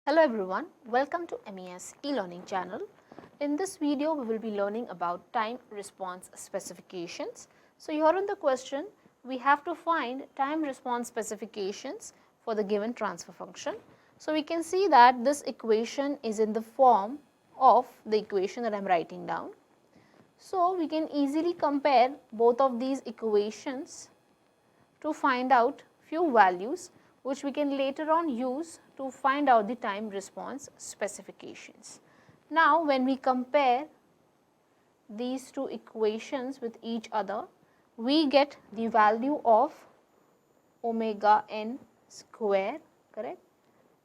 Hello everyone, welcome to MES e-learning channel. In this video, we will be learning about time response specifications. So here on the question, we have to find time response specifications for the given transfer function. So we can see that this equation is in the form of the equation that I am writing down. So we can easily compare both of these equations to find out few values which we can later on use to find out the time response specifications. Now, when we compare these two equations with each other, we get the value of omega n square, correct?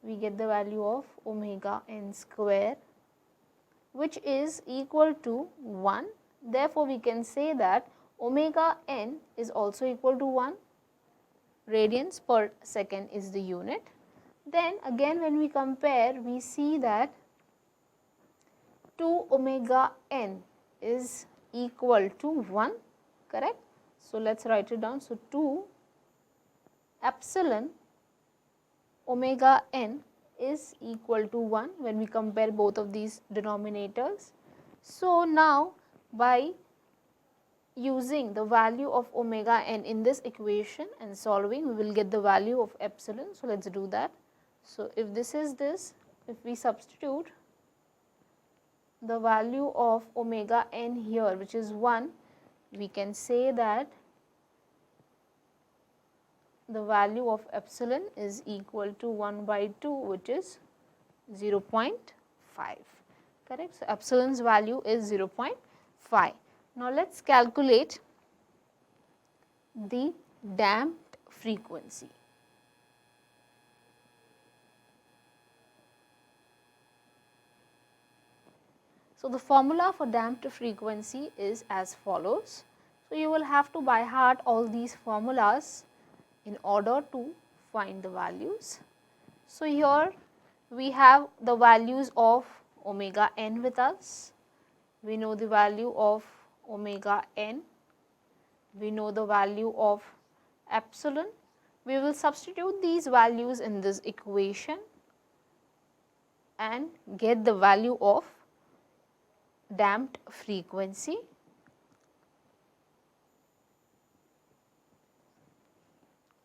We get the value of omega n square, which is equal to 1. Therefore, we can say that omega n is also equal to 1. Radians per second is the unit. Then again when we compare, we see that 2 omega n is equal to 1, correct. So, let us write it down. So, 2 epsilon omega n is equal to 1 when we compare both of these denominators. So, now by using the value of omega n in this equation and solving, we will get the value of epsilon. So, let us do that. So, if this is this, if we substitute the value of omega n here, which is 1, we can say that the value of epsilon is equal to 1 by 2, which is 0.5, correct. So, epsilon's value is 0.5. Now, let us calculate the damped frequency. So, the formula for damped frequency is as follows. So, you will have to by heart all these formulas in order to find the values. So, here we have the values of omega n with us. We know the value of omega n, we know the value of epsilon. We will substitute these values in this equation and get the value of damped frequency.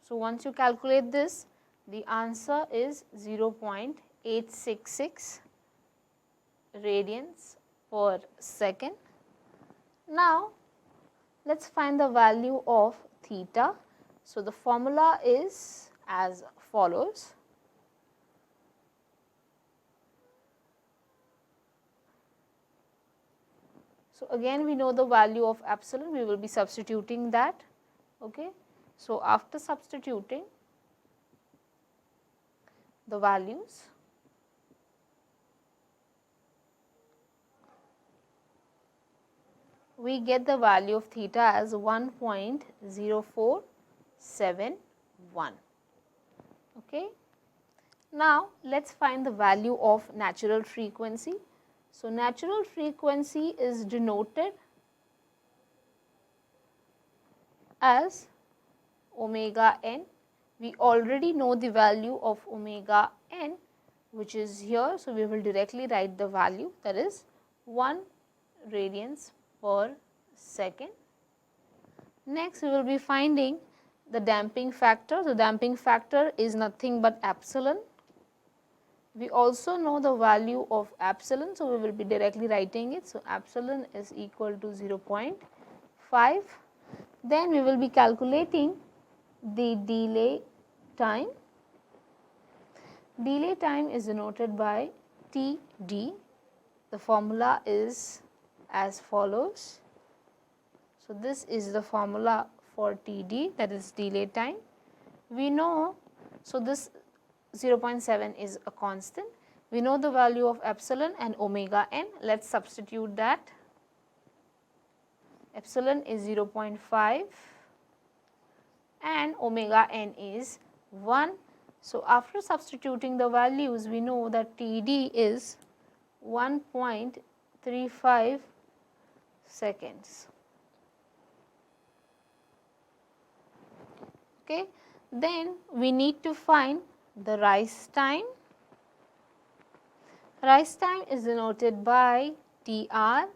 So, once you calculate this, the answer is 0.866 radians per second. Now, let us find the value of theta. So, the formula is as follows. So, again we know the value of epsilon, we will be substituting that. Okay. So, after substituting the values, we get the value of theta as 1.0471. Okay. Now, let us find the value of natural frequency. So, natural frequency is denoted as omega n. We already know the value of omega n, which is here. So, we will directly write the value, that is 1 radians per second. Next, we will be finding the damping factor. The damping factor is nothing but epsilon. We also know the value of epsilon, so we will be directly writing it. So, epsilon is equal to 0.5. Then we will be calculating the delay time. Delay time is denoted by Td. The formula is as follows. So, this is the formula for Td, that is delay time. We know, so this 0.7 is a constant. We know the value of epsilon and omega n. Let us substitute that. Epsilon is 0.5 and omega n is 1. So, after substituting the values, we know that Td is 1.35 seconds. Okay. Then we need to find the rise time. Rise time is denoted by TR,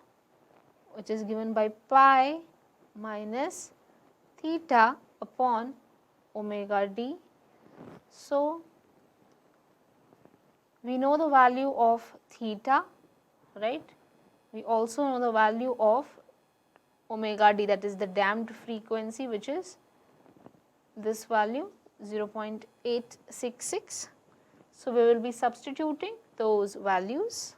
which is given by pi minus theta upon omega d. So, we know the value of theta, right. We also know the value of omega d, that is the damped frequency, which is this value 0.866. So, we will be substituting those values.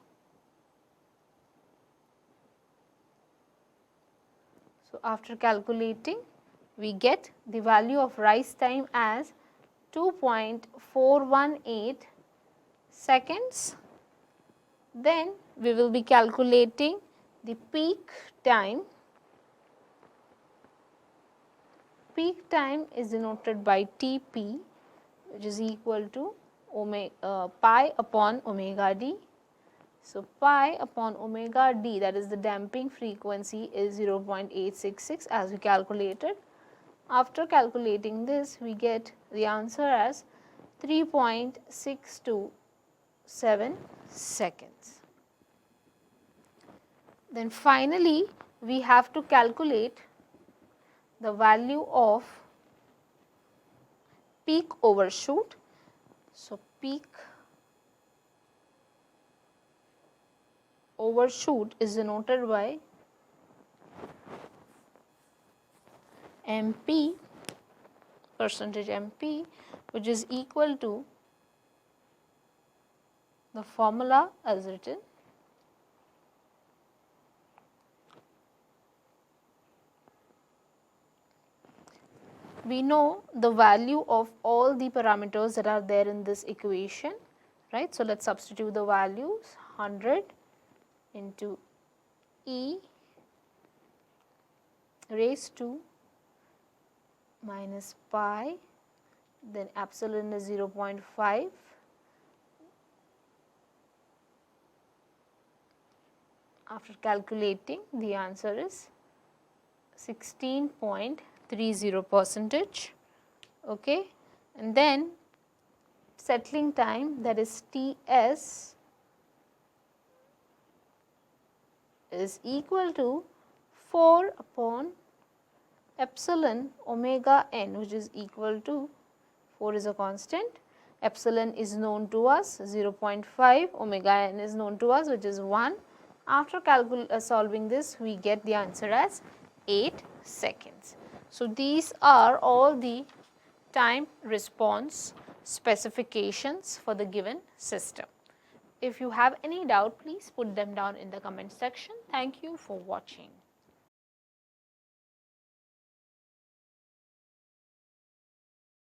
So, after calculating, we get the value of rise time as 2.418 seconds. Then we will be calculating the peak time. Peak time is denoted by Tp, which is equal to pi upon omega d. So, pi upon omega d, that is the damping frequency, is 0.866 as we calculated. After calculating this, we get the answer as 3.627 seconds. Then finally, we have to calculate the value of peak overshoot. So, peak overshoot is denoted by MP, percentage MP, which is equal to the formula as written. We know the value of all the parameters that are there in this equation, right. So, let us substitute the values. 100 into E raised to minus pi, then epsilon is 0.5, after calculating the answer is 16.30%, okay. And then settling time, that is Ts, is equal to 4 upon epsilon omega n, which is equal to 4 is a constant, epsilon is known to us 0.5, omega n is known to us, which is 1. After solving this, we get the answer as 8 seconds. So, these are all the time response specifications for the given system. If you have any doubt, please put them down in the comment section. Thank you for watching.